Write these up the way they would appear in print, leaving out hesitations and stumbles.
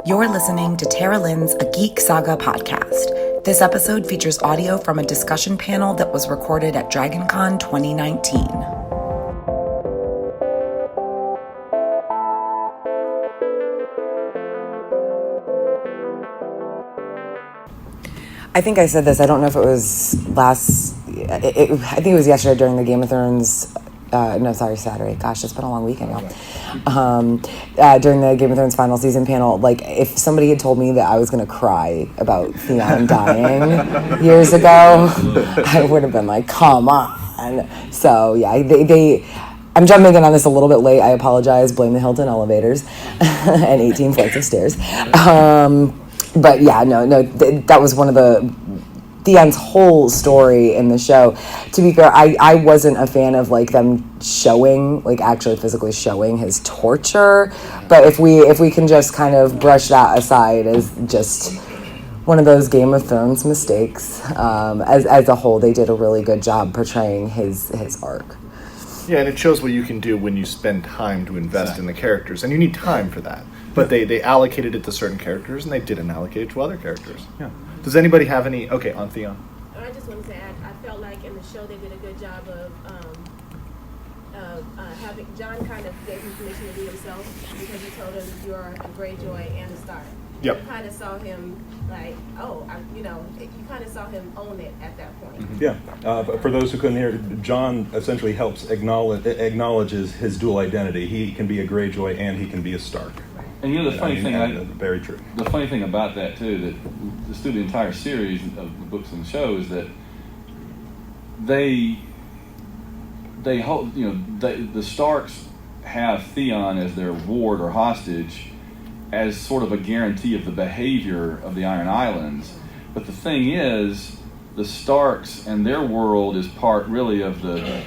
You're listening to Tara Lynn's A Geek Saga podcast. This episode features audio from a discussion panel that was recorded at DragonCon 2019. I think I said this, I don't know if it was I think it was yesterday during the Game of Thrones, Saturday. Gosh, it's been a long weekend now. During the Game of Thrones final season panel, like, if somebody had told me that I was going to cry about Theon dying years ago, I would have been like, come on. So, yeah, I'm jumping in on this a little bit late. I apologize. Blame the Hilton elevators and 18 flights of stairs. But yeah, that was one of Theon's whole story in the show. To be fair, I wasn't a fan of like them showing, like actually physically showing his torture. But if we can just kind of brush that aside as just one of those Game of Thrones mistakes, as a whole, they did a really good job portraying his arc. Yeah, and it shows what you can do when you spend time to invest in the characters, and you need time for that. But they allocated it to certain characters, and they didn't allocate it to other characters. Yeah. Does anybody have any? Okay, on Theon. I just want to say I felt like in the show they did a good job of having John kind of gave him permission to be himself because he told him you are a Greyjoy and a Stark. Yep. You kind of saw him like, you kind of saw him own it at that point. Mm-hmm. Yeah. For those who couldn't hear, John essentially helps acknowledges his dual identity. He can be a Greyjoy and he can be a Stark. Right. And the funny thing, very true. The funny thing about that too, that just through the entire series of the books and the show, is that they hold, the Starks have Theon as their ward or hostage, as sort of a guarantee of the behavior of the Iron Islands. But the thing is, the Starks and their world is part really of the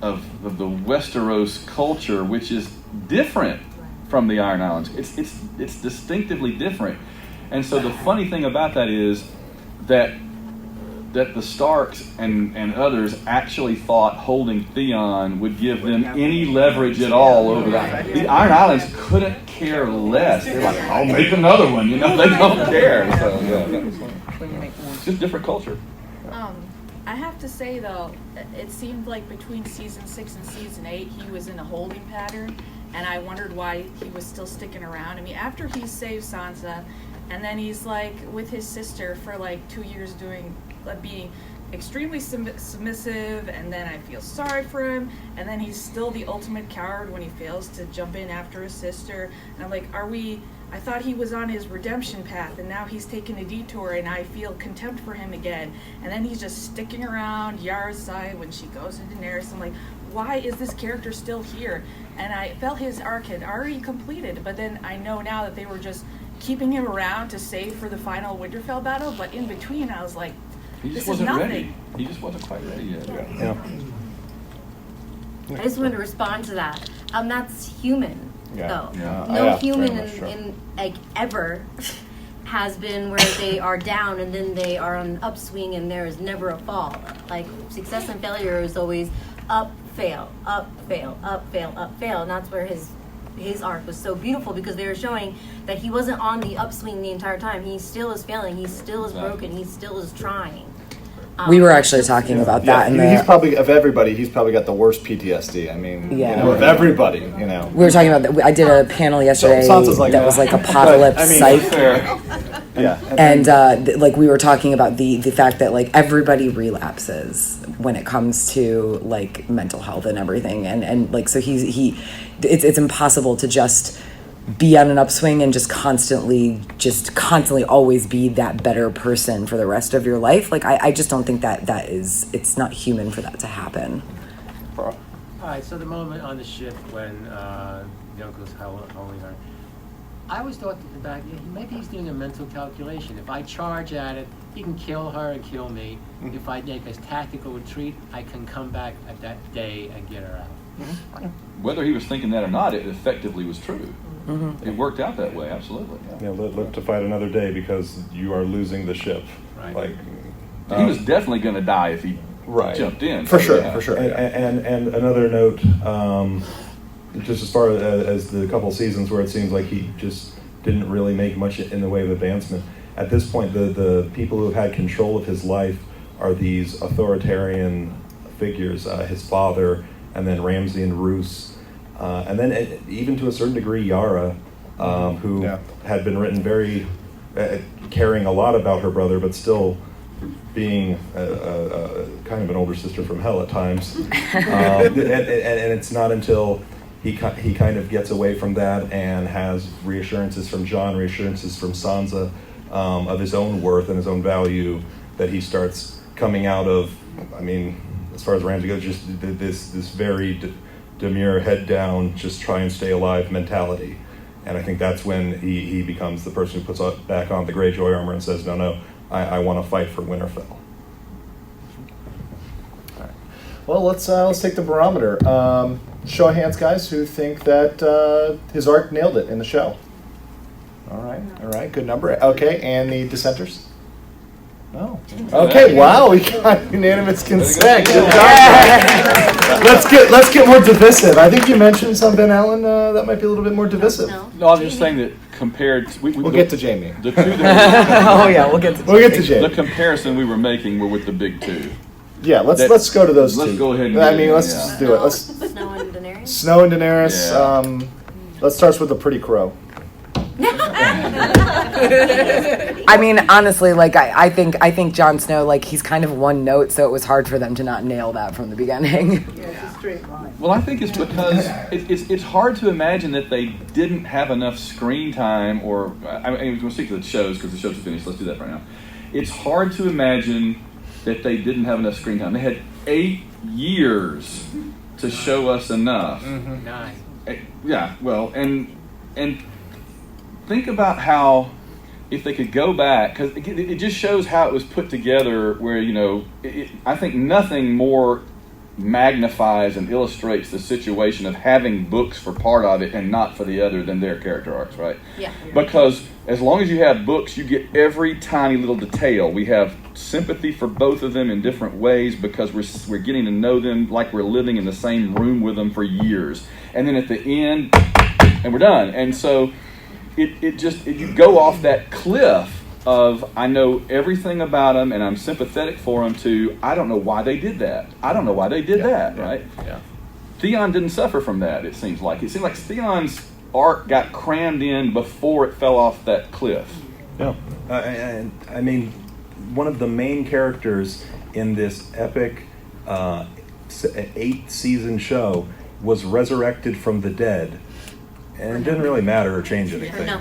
Westeros culture, which is different from the Iron Islands. It's distinctively different. And so the funny thing about that is that the Starks and others actually thought holding Theon would give them any leverage at all over that. The Iron Islands couldn't care less. They're like, I'll make another one, they don't care. So, yeah, that was funny. It's just different culture. I have to say, though, it seemed like between season 6 and season 8, he was in a holding pattern, and I wondered why he was still sticking around. I mean, after he saves Sansa, and then he's like with his sister for like 2 years being extremely submissive, and then I feel sorry for him, and then he's still the ultimate coward when he fails to jump in after his sister. And I'm like, I thought he was on his redemption path, and now he's taking a detour, and I feel contempt for him again. And then he's just sticking around Yara's side when she goes to Daenerys. I'm like, why is this character still here? And I felt his arc had already completed, but then I know now that they were just keeping him around to save for the final Winterfell battle. But in between, I was like, he just wasn't ready. He just wasn't quite ready yet. Yeah. I just wanted to respond to that. That's human, though. Yeah. No human in ever has been where they are down and then they are on an upswing and there is never a fall. Like, success and failure is always up, fail, up, fail, up, fail, up, fail. And that's where his arc was so beautiful, because they were showing that he wasn't on the upswing the entire time. He still is failing. He still is broken. He still is trying. We were actually talking about that. He's probably, of everybody, he's probably got the worst PTSD. I mean, of everybody, We were talking about that. I did a panel yesterday that was like apocalypse psych. Yeah. And we were talking about the fact that like everybody relapses when it comes to like mental health and everything. And like, so it's impossible to just be on an upswing and just constantly always be that better person for the rest of your life. Like, I just don't think it's not human for that to happen. All right, so the moment on the ship when the uncle's holding her, I always thought that maybe he's doing a mental calculation. If I charge at it, he can kill her and kill me. Mm-hmm. If I make a tactical retreat, I can come back at that day and get her out. Mm-hmm. Whether he was thinking that or not, it effectively was true. Mm-hmm. It worked out that way, absolutely. Yeah, live to fight another day because you are losing the ship. Right. Like, he was definitely going to die if he jumped in. For sure. And another note, just as far as the couple seasons where it seems like he just didn't really make much in the way of advancement. At this point, the people who have had control of his life are these authoritarian figures, his father, and then Ramsay and Roose, and then even to a certain degree Yara, who had been written very, caring a lot about her brother, but still being kind of an older sister from hell at times. And it's not until he kind of gets away from that and has reassurances from Jon, reassurances from Sansa of his own worth and his own value, that he starts coming out of, I mean, as far as Ramsay goes, just this very demure, head down, just try and stay alive mentality. And I think that's when he becomes the person who puts back on the Greyjoy armor and says, no, I want to fight for Winterfell. All right. Well, let's take the barometer. Show of hands, guys, who think that his arc nailed it in the show. All right, good number. Okay, and the dissenters? No. Okay, wow, we got unanimous consent. Good job. Let's get more divisive. I think you mentioned something, Alan, that might be a little bit more divisive. No, I'm just saying that compared to... We'll get to Jamie. The two that Oh yeah, we'll get to Jamie. The comparison we were making were with the big two. Yeah, let's go to those two. Let's go ahead and let's just do it. Snow and Daenerys. Snow and Daenerys. Yeah. Let's start with the pretty crow. I mean, honestly, like I think Jon Snow, like, he's kind of one note, so it was hard for them to not nail that from the beginning. Well, I think it's because it's hard to imagine that they didn't have enough screen time, or I mean, we'll stick to the shows because the shows are finished. Let's do that right now. It's hard to imagine that they didn't have enough screen time. They had 8 years to show us enough. Mm-hmm. 9. Yeah, well, and think about how, if they could go back, because it just shows how it was put together, where, you know, I think nothing more magnifies and illustrates the situation of having books for part of it and not for the other than their character arcs, right? Yeah. Because as long as you have books, you get every tiny little detail. We have sympathy for both of them in different ways because we're getting to know them like we're living in the same room with them for years. And then at the end, and we're done. And so you go off that cliff of, I know everything about them and I'm sympathetic for them, to, I don't know why they did that. I don't know why they did that, right? Yeah. Theon didn't suffer from that, it seems like. It seemed like Theon's arc got crammed in before it fell off that cliff. No, I mean, one of the main characters in this epic 8-season show was resurrected from the dead, and it didn't really matter or change anything. No.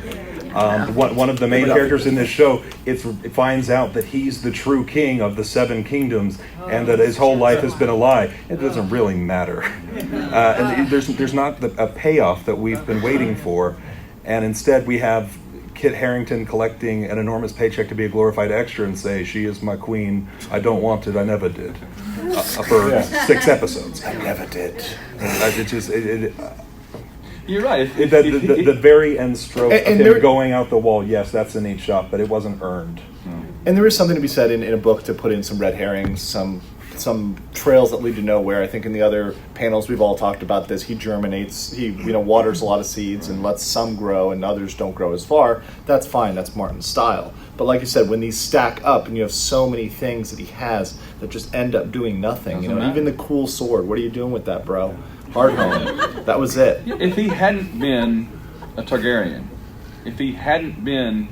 One of the main characters in this show, it finds out that he's the true king of the 7 kingdoms, and that his whole life has been a lie. It doesn't really matter. And there's not a payoff that we've been waiting for, and instead we have Kit Harington collecting an enormous paycheck to be a glorified extra and say, "She is my queen. I don't want it. I never did." For 6 episodes. I never did. You're right. The very end stroke of and him going out the wall, yes, that's a neat shot, but it wasn't earned. And there is something to be said in a book to put in some red herrings, some trails that lead to nowhere. I think in the other panels we've all talked about this. He germinates, he waters a lot of seeds and lets some grow and others don't grow as far. That's fine, that's Martin's style. But like you said, when these stack up and you have so many things that he has that just end up doing nothing, even the cool sword, what are you doing with that, bro? Hardhome. That was it. If he hadn't been a Targaryen, if he hadn't been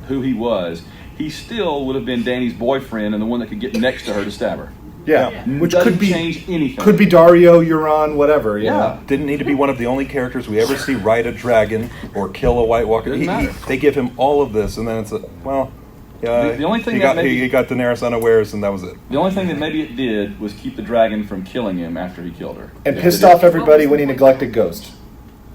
who he was, he still would have been Dany's boyfriend and the one that could get next to her to stab her. Yeah, which Doesn't could be change anything. Could be Dario, Euron, whatever. You know? Didn't need to be one of the only characters we ever see ride a dragon or kill a White Walker. Doesn't matter. They give him all of this, and then it's The only thing he that got Daenerys unawares, and that was it. The only thing that maybe it did was keep the dragon from killing him after he killed her. And pissed off everybody when he neglected Ghost.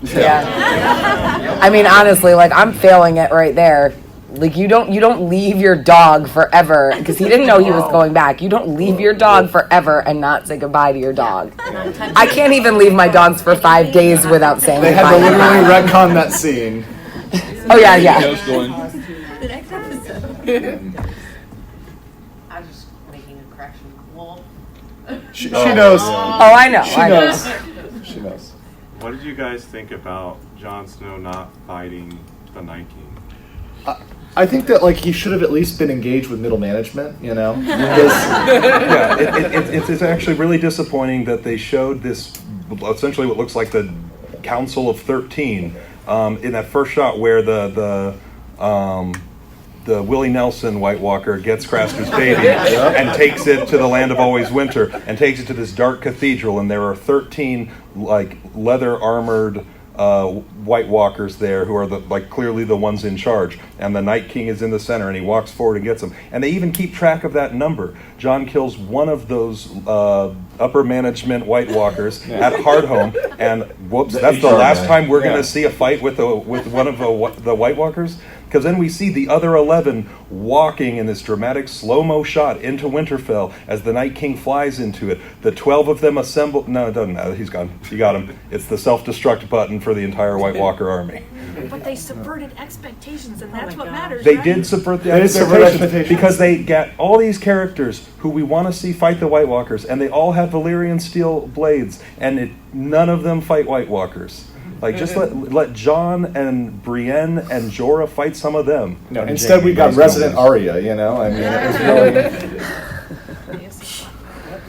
Yeah. I mean, honestly, like, I'm failing it right there. Like, you don't leave your dog forever, because he didn't know he was going back. You don't leave your dog forever and not say goodbye to your dog. I can't even leave my dogs for 5 days without saying They goodbye. had to literally retcon that scene. Oh yeah. Ghost going, The next episode. I was just making a correction. Wolf. She knows. Oh, I know. She I know. knows. She knows. What did you guys think about Jon Snow not fighting the Night King. I think that he should have at least been engaged with middle management, Yeah, it's actually really disappointing that they showed this, essentially what looks like the Council of 13 in that first shot where the Willie Nelson White Walker gets Craster's baby and takes it to the land of always winter and takes it to this dark cathedral, and there are 13 leather armored White Walkers there who are clearly the ones in charge, and the Night King is in the center, and he walks forward and gets them, and they even keep track of that number. John kills one of those upper management White Walkers at Hardhome, and whoops, that's the last time we're going to see a fight with one of the White Walkers. Because then we see the other 11 walking in this dramatic slow-mo shot into Winterfell as the Night King flies into it. The 12 of them assemble. No, it doesn't matter. He's gone. You got him. It's the self-destruct button for the entire White Walker army. But they subverted expectations, and that's what matters. They did subvert the expectations because they get all these characters who we want to see fight the White Walkers, and they all have Valyrian steel blades, and none of them fight White Walkers. Just let Jon and Brienne and Jorah fight some of them. No, instead we got resident Arya, it was really...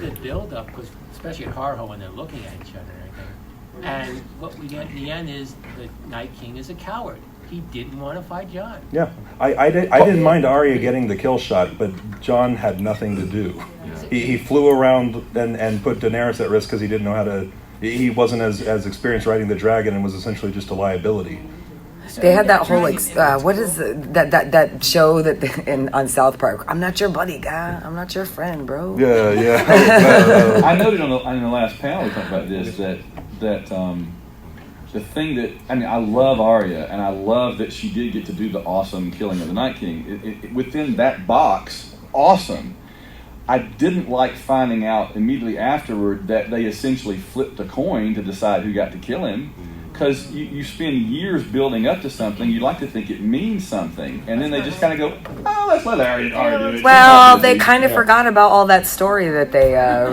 The build-up was, especially at Hardhome, when they're looking at each other and everything. And what we get in the end is the Night King is a coward. He didn't want to fight Jon. Yeah, I didn't mind Arya getting the kill shot, but Jon had nothing to do. He flew around and put Daenerys at risk because he didn't know how to... He wasn't as experienced riding the dragon and was essentially just a liability. They had that whole what is that show on South Park? I'm not your buddy, guy. I'm not your friend, bro. Yeah. I noted on the last panel we talked about this that the thing that I love Arya, and I love that she did get to do the awesome killing of the Night King. Within that box, awesome. I didn't like finding out immediately afterward that they essentially flipped a coin to decide who got to kill him. Because you spend years building up to something, you like to think it means something, and then they just kind of go, "Oh, let's let Arya do it." Well, they kind of forgot about all that story that they wrote.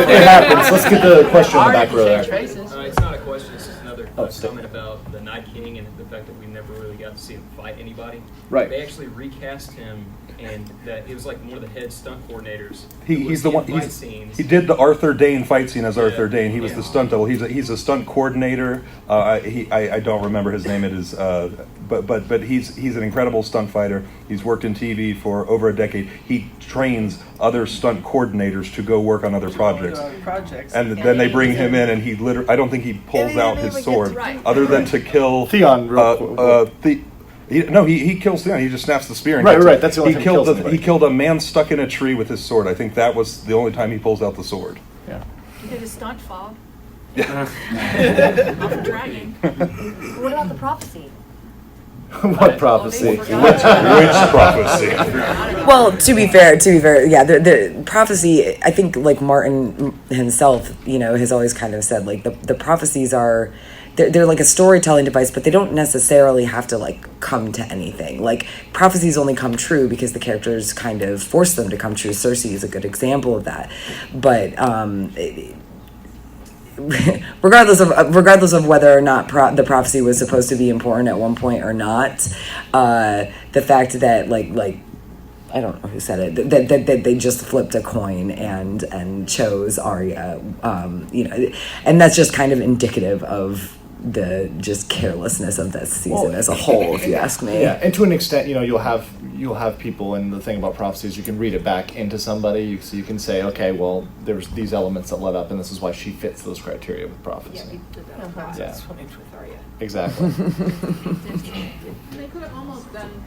it happens. Let's get the question in the back row there. It's not a question. It's just another comment about the Night King and the fact that we never really got to see him fight anybody. Right. They actually recast him, and that he was like one of the head stunt coordinators. He's the one. He did the Arthur Dane fight scene as Arthur Dane. He was the stunt double. He's a stunt coordinator. I don't remember his name. It is, but he's an incredible stunt fighter. He's worked in TV for over a decade. He trains other stunt coordinators to go work on other projects. And then they bring him in, and he literally. I don't think he pulls out his sword, other than to kill Theon. He kills Theon. He just snaps the spear. And right. That's the only time he killed a man stuck in a tree with his sword. I think that was the only time he pulls out the sword. Yeah. Did a stunt fall? Yeah. Off a dragon. What about the prophecy? What prophecy? Which prophecy? Well, to be fair, yeah, the prophecy. I think Martin himself, has always kind of said the prophecies are. They're like a storytelling device, but they don't necessarily have to come to anything. Prophecies only come true because the characters kind of force them to come true. Cersei is a good example of that. But regardless of whether or not the prophecy was supposed to be important at one point or not, the fact that I don't know who said it, that they just flipped a coin and chose Arya, and that's just kind of indicative of the just carelessness of this season as a whole, if you ask me. Yeah, and to an extent, you'll have people, and the thing about prophecies, you can read it back into somebody, so you can say, okay, well, there's these elements that led up, and this is why she fits those criteria with prophecy. Yeah, we did that process with Arya. Exactly. They could have almost done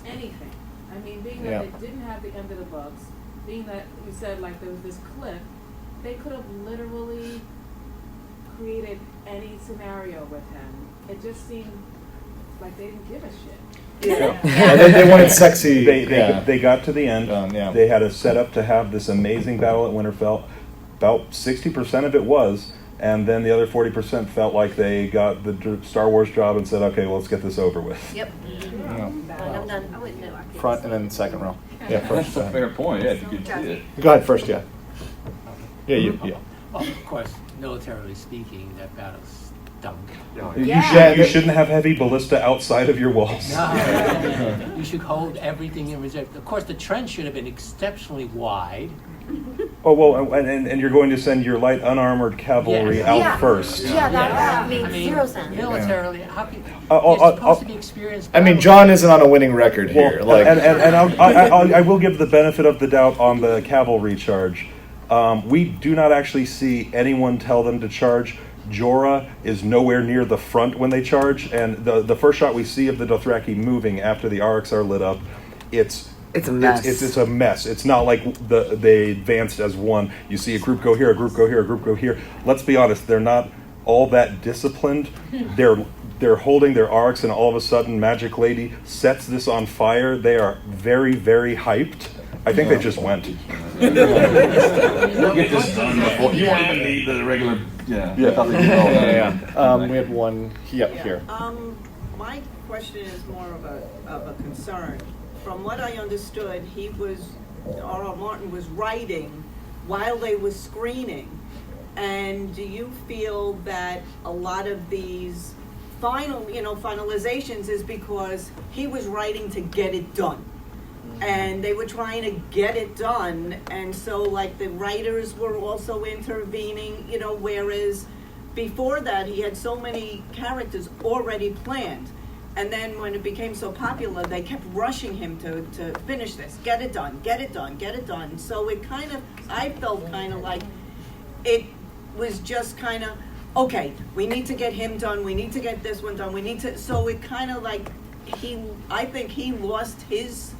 anything. I mean, being that they didn't have the end of the books, being that you said there was this cliff, they could have literally created any scenario with him. It just seemed like they didn't give a shit. Yeah. They wanted sexy. They got to the end. Yeah. They had a setup to have this amazing battle at Winterfell. About 60% of it was, and then the other 40% felt like they got the Star Wars job and said, okay, well, let's get this over with. Yep. I'm done. I wouldn't know. Front and then second row. Yeah, first. That's a fair point. Yeah, if you could see it. Go ahead first, yeah. Yeah, you. Well, of course, militarily speaking, that battle dunk. You shouldn't have heavy ballista outside of your walls. No. You should hold everything in reserve. Of course, the trench should have been exceptionally wide. Oh, well, and you're going to send your light unarmored cavalry out first. Yeah, that made zero sense. Militarily, how can you're supposed to be experienced? I mean, John isn't on a winning record here. Well, and I will give the benefit of the doubt on the cavalry charge. We do not actually see anyone tell them to charge. Jorah is nowhere near the front when they charge, and the first shot we see of the Dothraki moving after the Arcs are lit up, it's a mess. It's a mess. It's not like they advanced as one. You see a group go here, a group go here, a group go here. Let's be honest, they're not all that disciplined. They're holding their arcs, and all of a sudden, Magic Lady sets this on fire. They are very, very hyped. I think they just went. We'll get this done before. You won't even need the regular. Yeah. I thought they did all that. We had one here. My question is more of a concern. From what I understood, R.R. Martin was writing while they were screening. And do you feel that a lot of these finalizations is because he was writing to get it done? And they were trying to get it done, and so like the writers were also intervening, whereas before that he had so many characters already planned, and then when it became so popular they kept rushing him to finish this, get it done, so I felt kind of like it was just kind of, okay, we need to get him done, we need to get this one done, so it kind of like I think he lost his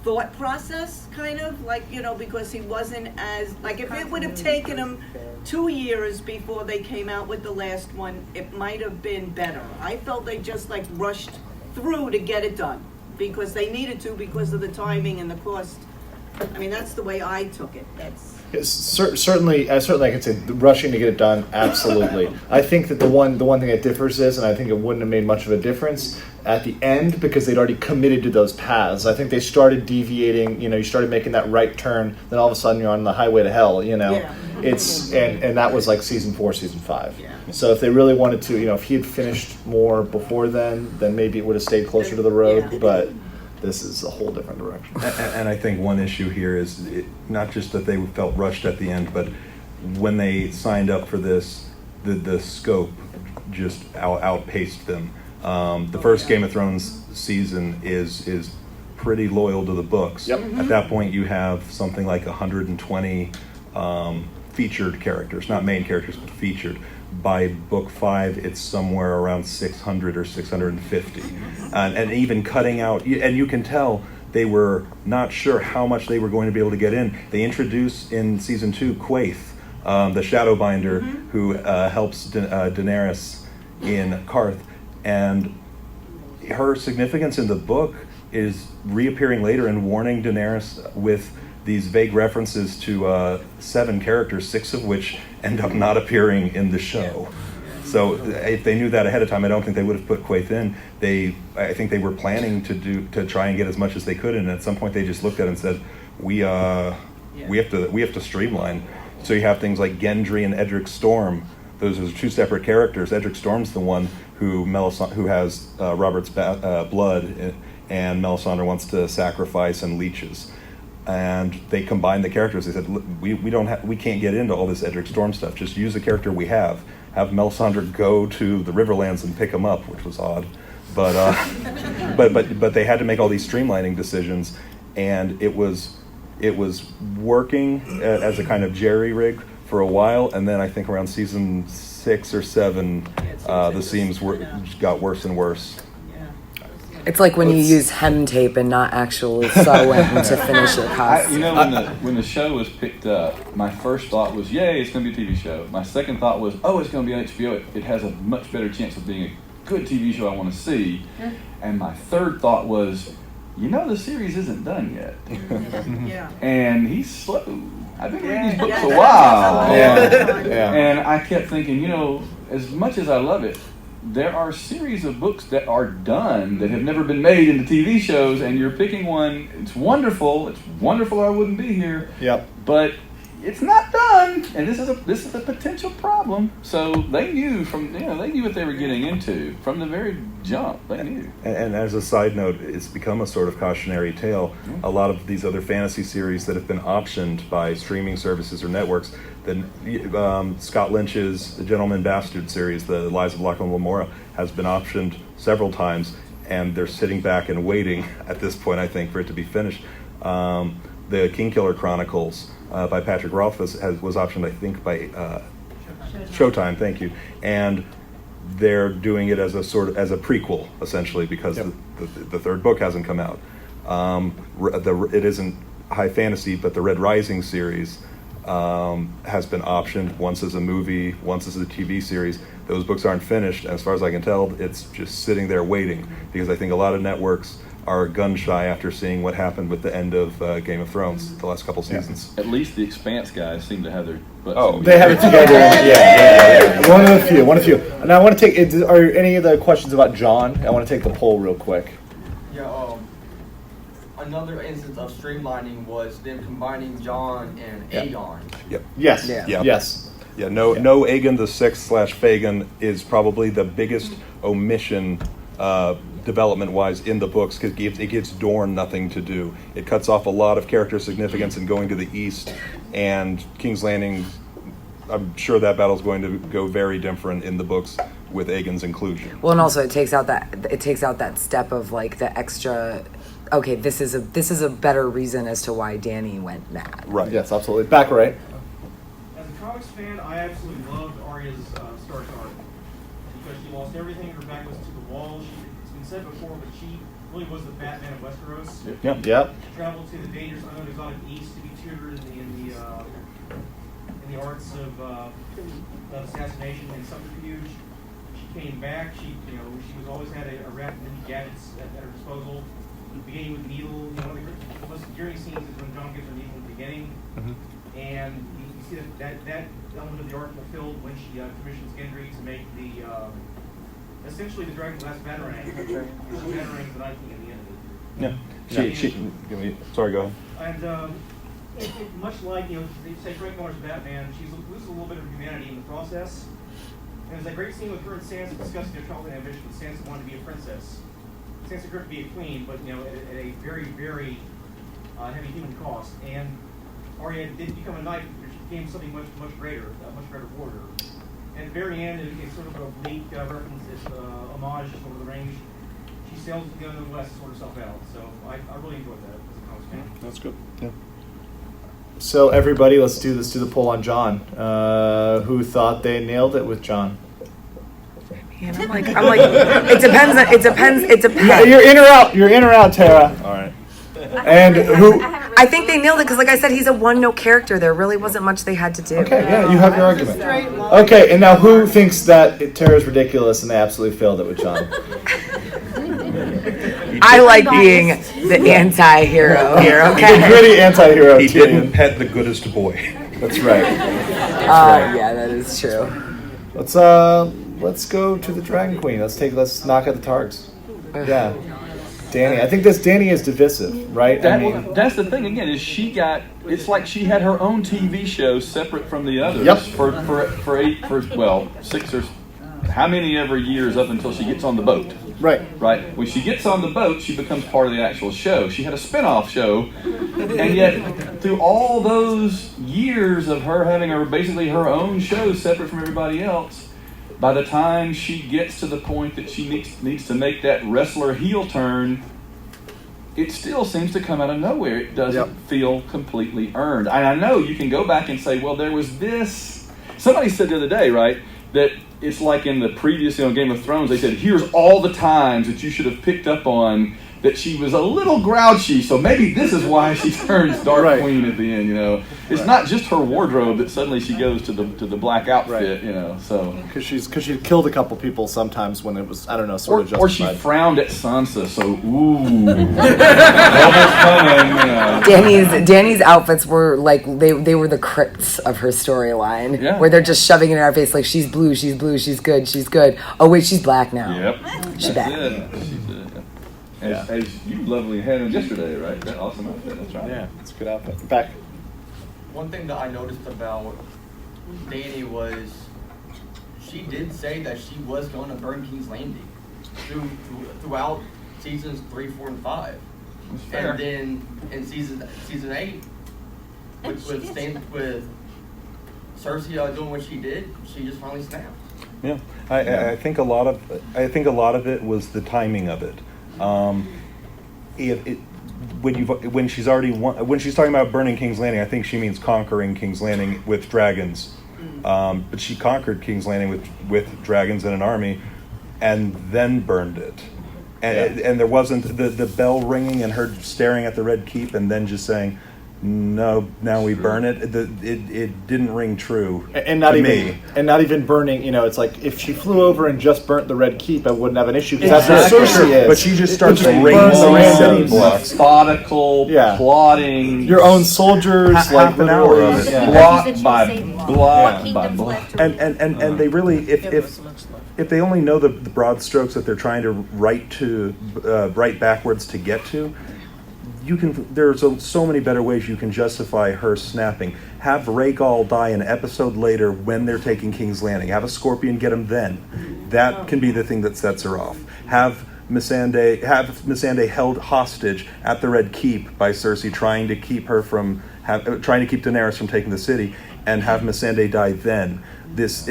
thought process, kind of like, because he wasn't as, like, if it would have taken him 2 years before they came out with the last one, it might have been better. I felt they just like rushed through to get it done because they needed to, because of the timing and the cost. I mean, that's the way I took it. Certainly I can say rushing to get it done, absolutely. I think that the one thing that differs is, and I think it wouldn't have made much of a difference at the end because they'd already committed to those paths. I think they started deviating, you started making that right turn, then all of a sudden you're on the highway to hell, It's and that was like season 4, season 5. Yeah. So if they really wanted to, if he had finished more before then maybe it would have stayed closer to the road, but this is a whole different direction. And I think one issue here is not just that they felt rushed at the end, but when they signed up for this, the scope just outpaced them. The first Game of Thrones season is pretty loyal to the books. Yep. At that point, you have something like 120 featured characters, not main characters, but featured. By book 5, it's somewhere around 600 or 650. And even cutting out, and you can tell they were not sure how much they were going to be able to get in. They introduced in season 2 Quaithe, the Shadowbinder, who helps Daenerys in Karth. And her significance in the book is reappearing later and warning Daenerys with these vague references to 7 characters, 6 of which end up not appearing in the show. So if they knew that ahead of time, I don't think they would have put Quaithe in. I think they were planning to try and get as much as they could, and at some point they just looked at it and said, we have to streamline. So you have things like Gendry and Edric Storm. Those are 2 separate characters. Edric Storm's the one who has Robert's blood, and Melisandre wants to sacrifice and leeches. And they combined the characters. They said, we can't get into all this Edric Storm stuff. Just use the character we have. Have Melisandre go to the Riverlands and pick him up, which was odd. But but they had to make all these streamlining decisions, and it was working as a kind of jerry rig for a while, and then I think around season 6 or 7, the seams got worse and worse. It's like when you use hem tape and not actually sewing to finish your costume. When the show was picked up, my first thought was, yay, it's going to be a TV show. My second thought was, oh, it's going to be on HBO. It has a much better chance of being a good TV show I want to see. Yeah. And my third thought was, the series isn't done yet. Yeah. And he's slow. I've been reading these books a while. Yeah. And I kept thinking, as much as I love it, there are series of books that are done that have never been made into TV shows, and you're picking one. It's wonderful. I wouldn't be here. Yep. But it's not done. done, and this is a potential problem. So they knew they knew what they were getting into from the very jump. They knew. And as a side note, it's become a sort of cautionary tale. A lot of these other fantasy series that have been optioned by streaming services or networks, Scott Lynch's The Gentleman Bastard series, The Lies of Lachlan Lamora, has been optioned several times, and they're sitting back and waiting at this point, I think, for it to be finished. The Kingkiller Chronicles by Patrick Rothfuss was optioned, I think, by Showtime. Thank you. And they're doing it as a prequel, essentially, because the third book hasn't come out. It isn't high fantasy, but the Red Rising series has been optioned once as a movie, once as a TV series. Those books aren't finished. As far as I can tell, it's just sitting there waiting, because I think a lot of networks are gun shy after seeing what happened with the end of Game of Thrones the last couple seasons. At least the Expanse guys seem to have their butts. Oh, they have it together. Yeah. One of the few. Now I want to take. Are any of the questions about John? I want to take the poll real quick. Yeah. Another instance of streamlining was them combining John and Aegon. Yep. Yes. Yeah. Yes. Yeah. No Aegon the Sixth / Fagin is probably the biggest omission. Development-wise in the books, because it gives Dorne nothing to do. It cuts off a lot of character significance in going to the east, and King's Landing, I'm sure that battle's going to go very different in the books with Aegon's inclusion. Well, and also it takes out that step of like the extra. Okay, this is a better reason as to why Dany went mad. Right. Yes, absolutely. Back right. As a comics fan, I absolutely loved Arya's Stark arc because she lost everything. Her back was to the wall. Said before, but she really was the Batman of Westeros. Yep. She traveled to the dangerous unknown exotic east to be tutored in the arts of assassination and subterfuge. She came back. She was always had a raft of many gadgets at her disposal. Beginning with Needle, one of the most enduring scenes is when Jon gives her Needle in the beginning, and you see that element of the arc fulfilled when she commissions Gendry to make the. Essentially, the Dragon's last Batarang. Batarang's the Night King at the end of it. Sorry, go ahead. And much like, they say Frank Miller's Batman, she loses a little bit of humanity in the process. And there's that great scene with her and Sansa discussing their childhood ambition. Sansa wanted to be a princess. Sansa grew up to be a queen, but at a very, very heavy human cost. And Arya did become a knight, but she became something much, much greater, a much greater warrior. And at the very end, it's sort of an oblique reference, it's homage to Lord of the Rings. She sails to go to the west to sort herself out. So I really enjoyed that as a comics fan. That's good. Yeah. So everybody, let's do the poll on John. Who thought they nailed it with John? And I'm like, it depends. Yeah, you're in or out, Tara. All right. And who? I think they nailed it because, like I said, he's a one-note character. There really wasn't much they had to do. Okay, yeah, you have your argument. Okay, and now who thinks that Tara's ridiculous and they absolutely failed it with John? I like being the anti-hero here. Okay, the gritty anti-hero. He didn't pet the goodest boy. That's right. Yeah, that is true. Let's go to the Dragon Queen. Let's knock out the targs. Yeah. Dany. I think Dany is divisive, right? That's the thing again, is it's like she had her own TV show separate from the others. Yep. For 6 or how many ever years up until she gets on the boat. Right. When she gets on the boat, she becomes part of the actual show. She had a spin-off show, and yet through all those years of her having basically her own show separate from everybody else, by the time she gets to the point that she needs to make that wrestler heel turn, it still seems to come out of nowhere. It doesn't feel completely earned. And I know you can go back and say, well, there was this. Somebody said the other day, right, that it's like in the previous Game of Thrones, they said, here's all the times that you should have picked up on that she was a little grouchy, so maybe this is why she turns Dark Queen at the end, It's not just her wardrobe that suddenly she goes to the black outfit, so. Because she killed a couple people sometimes when it was, I don't know, sort of justified. Or she frowned at Sansa, so, ooh. Dany's outfits were like, they were the crypts of her storyline, where they're just shoving it in our face like, she's blue, she's good. Oh wait, she's black now. Yep. She's back. As you lovely had him yesterday, right? That awesome outfit. That's right. Yeah, it's a good outfit. Back. One thing that I noticed about Dany was, she did say that she was going to burn King's Landing throughout seasons 3, 4, and 5. Fair. And then in season 8, with Cersei doing what she did, she just finally snapped. Yeah, I think a lot of it was the timing of it. When she's talking about burning King's Landing, I think she means conquering King's Landing with dragons. But she conquered King's Landing with dragons and an army, and then burned it. And there wasn't the bell ringing and her staring at the Red Keep and then just saying, "No, now we burn it." It didn't ring true. And not to even me. and not even burning. It's like if she flew over and just burnt the Red Keep, I wouldn't have an issue because that's what Cersei is. But she just starts Just raising burn the random city blocks. Methodical, plotting. Your own soldiers, half an hour of it. Block by block by block. And they really, if they only know the broad strokes that they're trying to write backwards to get to, there's so many better ways you can justify her snapping. Have Rhaegal die an episode later when they're taking King's Landing. Have a Scorpion get him then. That can be the thing that sets her off. Have Missandei held hostage at the Red Keep by Cersei, trying to keep Daenerys from taking the city, and have Missandei die then. It's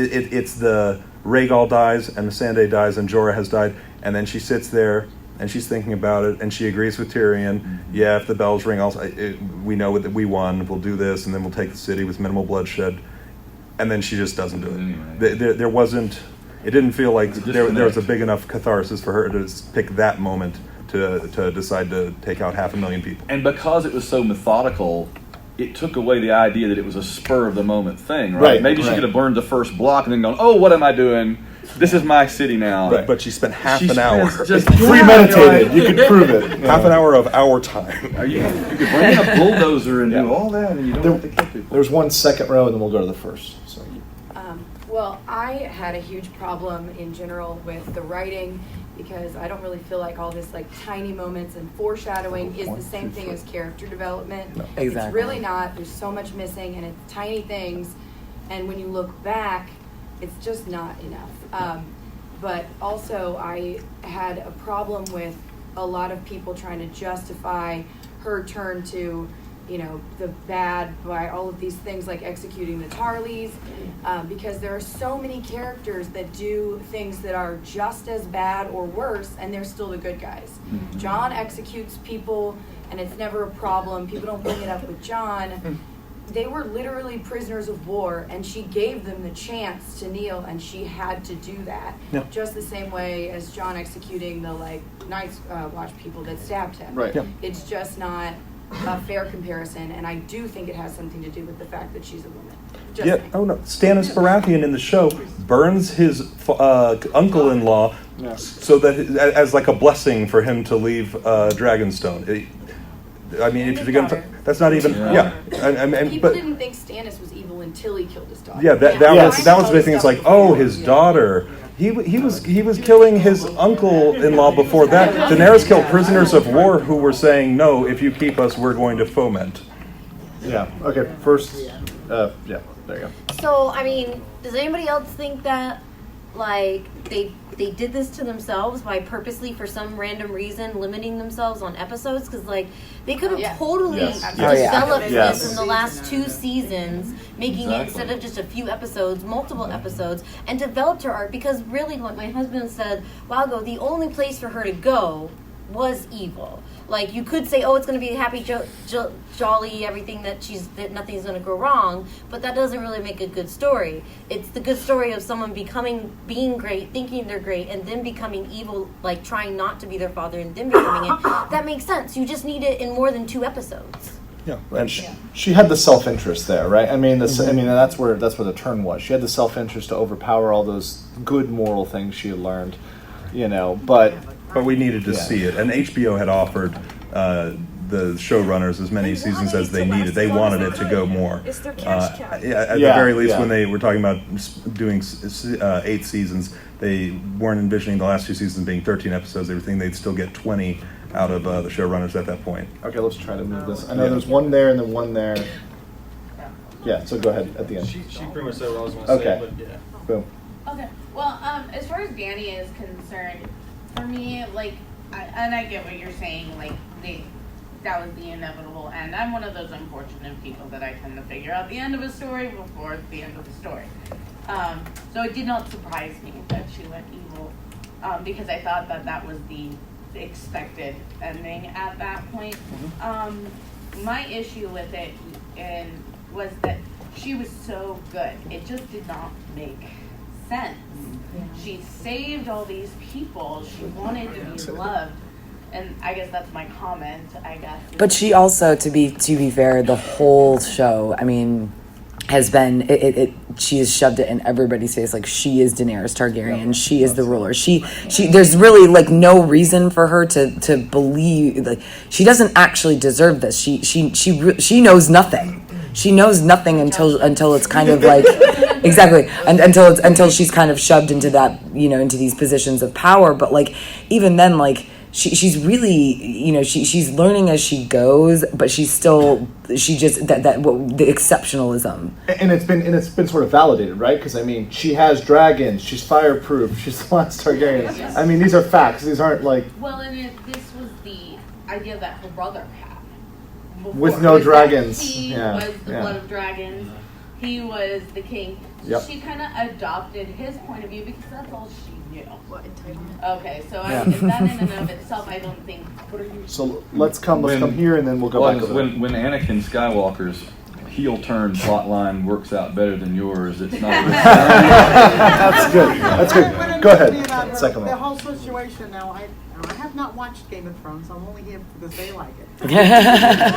the Rhaegal dies and Missandei dies and Jorah has died, and then she sits there and she's thinking about it, and she agrees with Tyrion. Yeah, if the bells ring, we know that we won. We'll do this, and then we'll take the city with minimal bloodshed. And then she just doesn't do it. There wasn't. It didn't feel like there was a big enough catharsis for her to pick that moment to decide to take out 500,000 people. And because it was so methodical, it took away the idea that it was a spur of the moment thing, right? Maybe she could have burned the first block and then gone, "Oh, what am I doing? This is my city now." Right. But she spent half an hour. Just premeditated. You could prove it. Half an hour of our time. You could bring in a bulldozer and do all that, and you don't have to kill people. There's one second row, and then we'll go to the first. So. Well, I had a huge problem in general with the writing because I don't really feel like all this like tiny moments and foreshadowing is the same thing as character development. No, exactly. It's really not. There's so much missing, and it's tiny things, and when you look back, it's just not enough. But also, I had a problem with a lot of people trying to justify her turn to, the bad by all of these things like executing the Tarleys, because there are so many characters that do things that are just as bad or worse, and they're still the good guys. Mm-hmm. Jon executes people, and it's never a problem. People don't bring it up with Jon. They were literally prisoners of war, and she gave them the chance to kneel, and she had to do that. Yeah. Just the same way as Jon executing the Night's Watch people that stabbed him. Right. Yeah. It's just not a fair comparison, and I do think it has something to do with the fact that she's a woman. Oh no, Stannis Baratheon in the show burns his uncle-in-law so that as like a blessing for him to leave Dragonstone. If you're gonna, that's not even. People didn't think Stannis was evil until he killed his daughter. Yeah, that was the big thing. It's like, oh, his daughter. He was killing his uncle-in-law before that. Daenerys killed prisoners of war who were saying, "No, if you keep us, we're going to foment." Yeah. Okay. First. There you go. So, does anybody else think that, they did this to themselves by purposely, for some random reason, limiting themselves on episodes? Because, they could have totally developed this in the last 2 seasons, making it, instead of just a few episodes, multiple episodes, and developed her arc. Because really, like my husband said a while ago, the only place for her to go was evil. You could say, oh, it's going to be happy, jolly, everything that nothing's going to go wrong, but that doesn't really make a good story. It's the good story of someone being great, thinking they're great, and then becoming evil, trying not to be their father, and then becoming it. That makes sense. You just need it in more than 2 episodes. Yeah, and she had the self-interest there, right? That's where the turn was. She had the self-interest to overpower all those good moral things she had learned, But we needed to see it, and HBO had offered the showrunners as many seasons as they needed. They wanted it to go more. It's their cash cow. At the very least, when they were talking about doing 8 seasons, they weren't envisioning the last 2 seasons being 13 episodes. They were thinking they'd still get 20 out of the showrunners at that point. Okay, let's try to move this. I know there's one there and then one there. Yeah, so go ahead at the end. She pretty much said what I was going to Okay. say, but yeah. Boom. Okay. Well, as far as Danny is concerned, for me, like, I get what you're saying. Like, that was the inevitable end. I'm one of those unfortunate people that I tend to figure out the end of a story before the end of the story. So it did not surprise me that she went evil, because I thought that was the expected ending at that point. My issue with it was that she was so good. It just did not make sense. She saved all these people. She wanted to be loved. And I guess that's my comment, I guess. But she also, to be fair, the whole show, I mean, has been she has shoved it in everybody's face. Like, she is Daenerys Targaryen. She is the ruler. She there's really like no reason for her to believe, like, she doesn't actually deserve this. She knows nothing. She knows nothing until it's kind of like exactly, and until she's kind of shoved into that, into these positions of power. But like, even then, like, she's really, she's learning as she goes, but the exceptionalism. And it's been sort of validated, right? Because I mean, she has dragons, she's fireproof, she's the last Targaryen. Yes. I mean, these are facts. These aren't like Well, and this was the idea that her brother had. Before. With no dragons. He Yeah, was the yeah. blood of dragons. He was the king. So Yep. she kind of adopted his point of view because that's all she knew. What entitlement? Okay, so Yeah. that in and of itself, I don't think. So let's come here and then we'll go back over there. When Anakin Skywalker's heel turn plot line works out better than yours, it's not. That's good. That's good. Go ahead. Second The one. whole situation now, I have not watched Game of Thrones. I'm only here because they like it.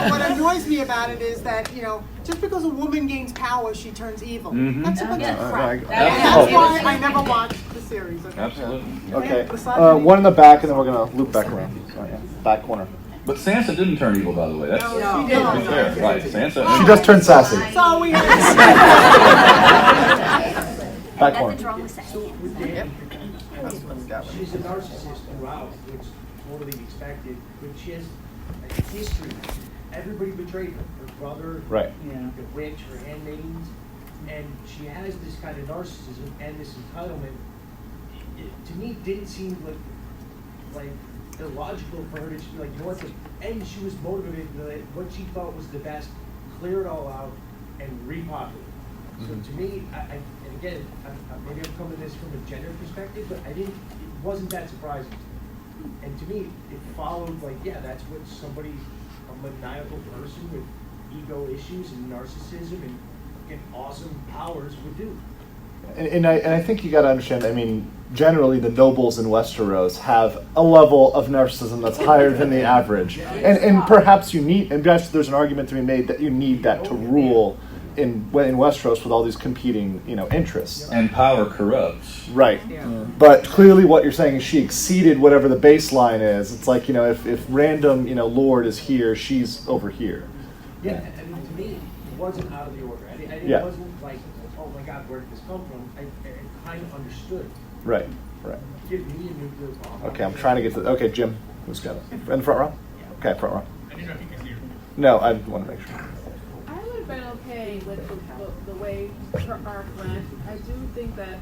What annoys me about it is that, just because a woman gains power, she turns evil. Mhm. That's a bunch of crap. Right. And that's why I never watched the series. Absolutely. Okay. One in the back, and then we're gonna loop back around. Sorry, yeah. Back corner. But Sansa didn't turn evil, by the way. That's No, she to be didn't. fair, right? Sansa. She just turned sassy. So we Back corner. She's a narcissist throughout, which is totally expected, but she has a history. Everybody betrayed her. Her brother, Right. the witch, her handmaidens, and she has this kind of narcissism and this entitlement. To me, it didn't seem like illogical for her to just be like, you know what, and she was motivated to what she thought was the best, clear it all out, and repopulate. So to me, and again, maybe I'm coming at this from a gender perspective, but it wasn't that surprising. And to me, it followed that's what somebody, a maniacal person with ego issues and narcissism and awesome powers would do. And I think you got to understand, I mean, generally the nobles in Westeros have a level of narcissism that's higher than the average. And perhaps there's an argument to be made that you need that to rule in Westeros with all these competing, interests. And power corrupts. Right. But clearly what you're saying is she exceeded whatever the baseline is. It's like, if random, Lord is here, she's over here. Yeah, I mean, to me, it wasn't out of the order. It wasn't like, oh my God, where did this come from? I kind of understood. Right. Give me a nuclear bomb. Okay, I'm trying to get to okay, Jim, who's got it? In the front row? Okay, front row. I didn't know if you could hear. No, I want to make sure. I would have been okay with the way her arc went. I do think that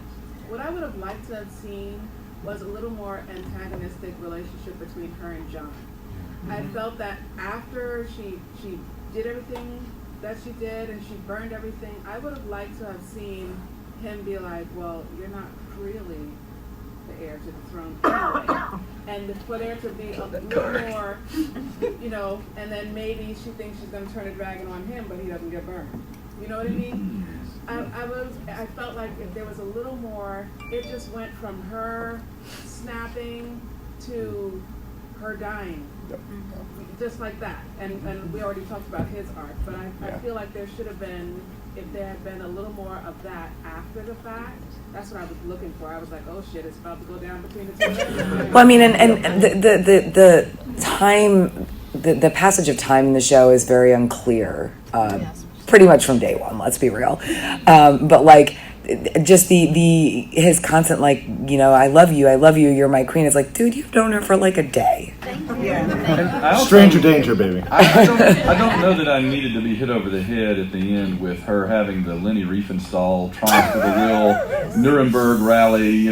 what I would have liked to have seen was a little more antagonistic relationship between her and Jon. I felt that after she did everything that she did and she burned everything, I would have liked to have seen him be like, well, you're not really the heir to the throne anyway. And for there to be a little more, and then maybe she thinks she's going to turn a dragon on him, but he doesn't get burned. You know what I mean? I felt like if there was a little more, it just went from her snapping to her dying. Just like that. And we already talked about his arc, but I feel like there should have been, if there had been a little more of that after the fact, that's what I was looking for. I was like, oh shit, it's about to go down between the two of them. Well, I mean, and the time, the passage of time in the show is very unclear. Pretty much from day one, let's be real. But just his constant I love you, you're my queen. It's like, dude, you've known her for like a day. Stranger danger, baby. I don't know that I needed to be hit over the head at the end with her having the Leni Riefenstahl Triumph of the Will Nuremberg rally. It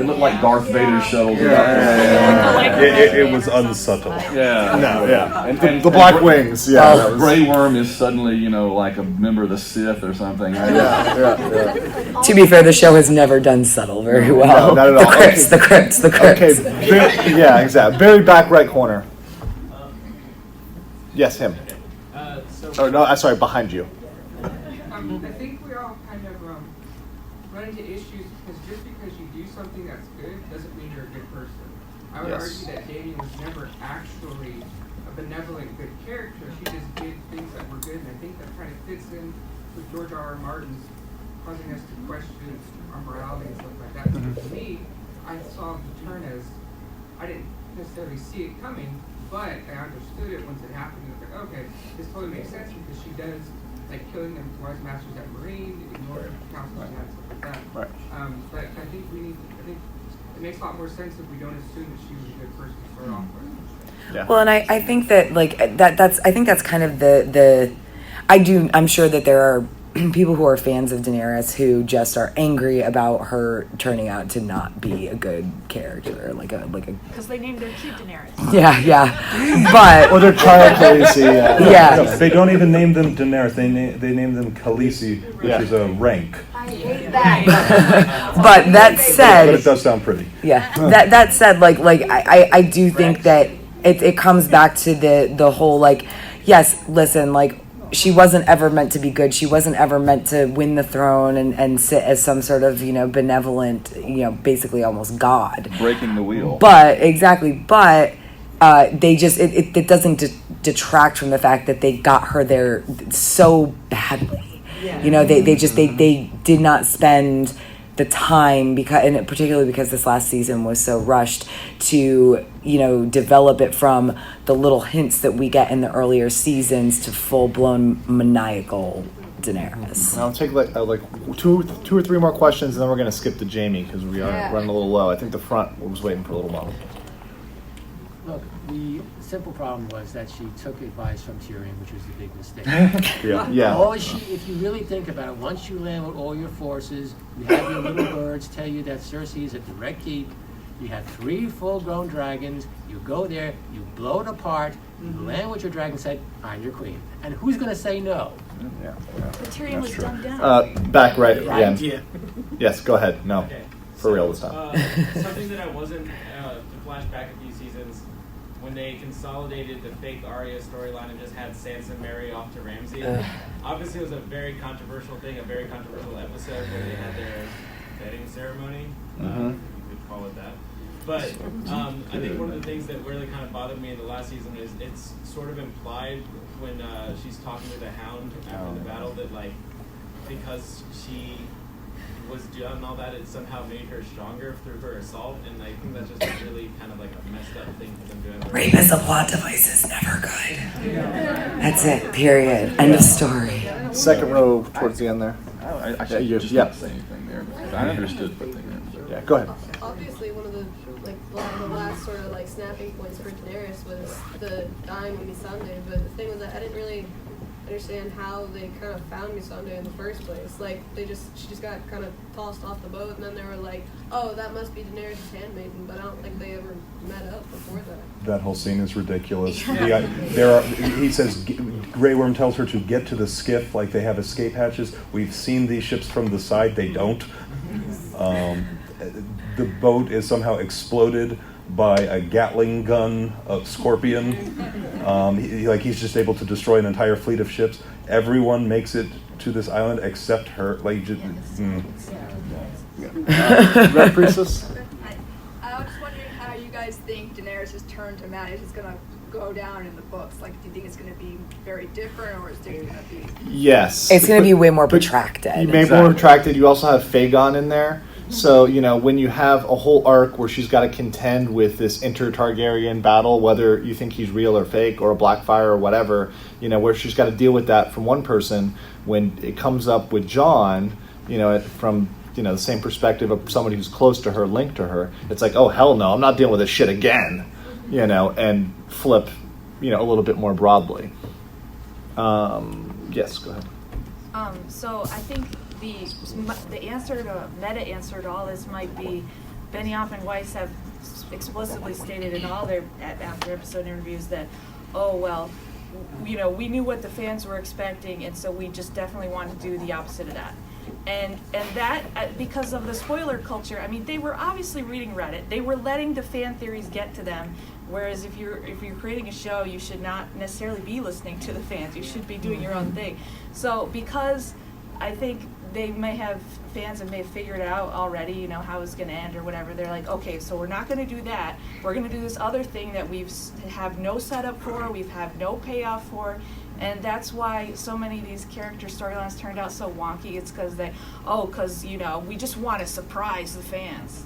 looked like Darth Vader's shuttle. It was unsubtle. Yeah. No, yeah. And the Black Wings. Yeah. Grey Worm is suddenly, like a member of the Sith or something. Yeah. To be fair, the show has never done subtle very well. No, not at all. The crypts. Okay, yeah, exactly. Very back right corner. Yes, him. Sorry, behind you. I think we all kind of run into issues because just because you do something that's good doesn't mean you're a good person. I would argue that Damien was never actually a benevolent, good character. She just did things that were good, and I think that kind of fits in with George R. R. Martin's causing us to question our morality and stuff like that. So for me, I saw the turn as, I didn't necessarily see it coming, but I understood it once it happened. And I was like, okay, this totally makes sense because she does, like, killing them wise masters at Marine, ignore council and stuff like that. Right. But I think it makes a lot more sense if we don't assume that she was a good person to start off with. Yeah. Well, and I think that that's kind of I'm sure that there are people who are fans of Daenerys who just are angry about her turning out to not be a good character, because they named their kid Daenerys. Yeah, but or their child Khaleesi. Yeah. No, they don't even name them Daenerys. They name them Khaleesi, which is a rank. I hate that. But that said, but it does sound pretty. Yeah. That said, I do think that it comes back to the whole yes, listen, she wasn't ever meant to be good. She wasn't ever meant to win the throne and sit as some sort of, benevolent, basically almost God. Breaking the wheel. But they just, it doesn't detract from the fact that they got her there so badly. Yeah. They did not spend the time and particularly because this last season was so rushed to develop it from the little hints that we get in the earlier seasons to full-blown maniacal Daenerys. I'll take two or three more questions and then we're going to skip to Jamie because we are running a little low. I think the front was waiting for a little while. Look, the simple problem was that she took advice from Tyrion, which was a big mistake. Yeah. If you really think about it, once you land with all your forces, you have your little birds tell you that Cersei is a direct keep. You have 3 full-grown dragons. You go there, you blow it apart, you land with your dragon, said, I'm your queen. And who's going to say no? Yeah. But Tyrion was dumbed down. Back right again. Yeah. Yes, go ahead. No, okay. For real this time. Something that I wasn't, to flash back a few seasons, when they consolidated the fake Arya storyline and just had Sansa marry off to Ramsay. Obviously, it was a very controversial thing, a very controversial episode where they had their wedding ceremony. You could call it that. But I think one of the things that really kind of bothered me in the last season is it's sort of implied when she's talking to the Hound after the battle that because she was done and all that, it somehow made her stronger through her assault, and I think that's just really kind of a messed up thing for them to do. Rape as a plot device is never good. That's it, period. End of story. Second row towards the end there. I should just not say anything there because I understood what they meant. Yeah, go ahead. Obviously, one of the last sort of snapping points for Daenerys was the dying of Missandei, but the thing was that I didn't really understand how they kind of found Missandei in the first place. She just got kind of tossed off the boat, and then they were like, "Oh, that must be Daenerys' handmaiden," but I don't think they ever met up before that. That whole scene is ridiculous. He says, Grey Worm tells her to get to the skiff like they have escape hatches. We've seen these ships from the side. They don't. The boat is somehow exploded by a Gatling gun of Scorpion. He's just able to destroy an entire fleet of ships. Everyone makes it to this island except her. Red Priestess? I was just wondering how you guys think Daenerys' turn to madness is going to go down in the books. Do you think it's going to be very different, or is it going to be... Yes. It's going to be way more protracted. More protracted. You also have Fagon in there. So, when you have a whole arc where she's got to contend with this inter-Targaryen battle, whether you think he's real or fake or a Blackfire or whatever, where she's got to deal with that from one person, when it comes up with Jon, from the same perspective of somebody who's close to her, linked to her, it's like, oh hell no, I'm not dealing with this shit again, and flip, a little bit more broadly. Yes, go ahead. So I think the answer to meta answer to all this might be Benioff and Weiss have explicitly stated in all their after episode interviews that, we knew what the fans were expecting, and so we just definitely wanted to do the opposite of that. And that, because of the spoiler culture, I mean, they were obviously reading Reddit. They were letting the fan theories get to them. Whereas if you're creating a show, you should not necessarily be listening to the fans. You should be doing your own thing. So because I think fans may have figured out already, how it's going to end or whatever. They're like, okay, so we're not going to do that. We're going to do this other thing that we have no setup for, we have no payoff for. And that's why so many of these character storylines turned out so wonky. It's because we just want to surprise the fans.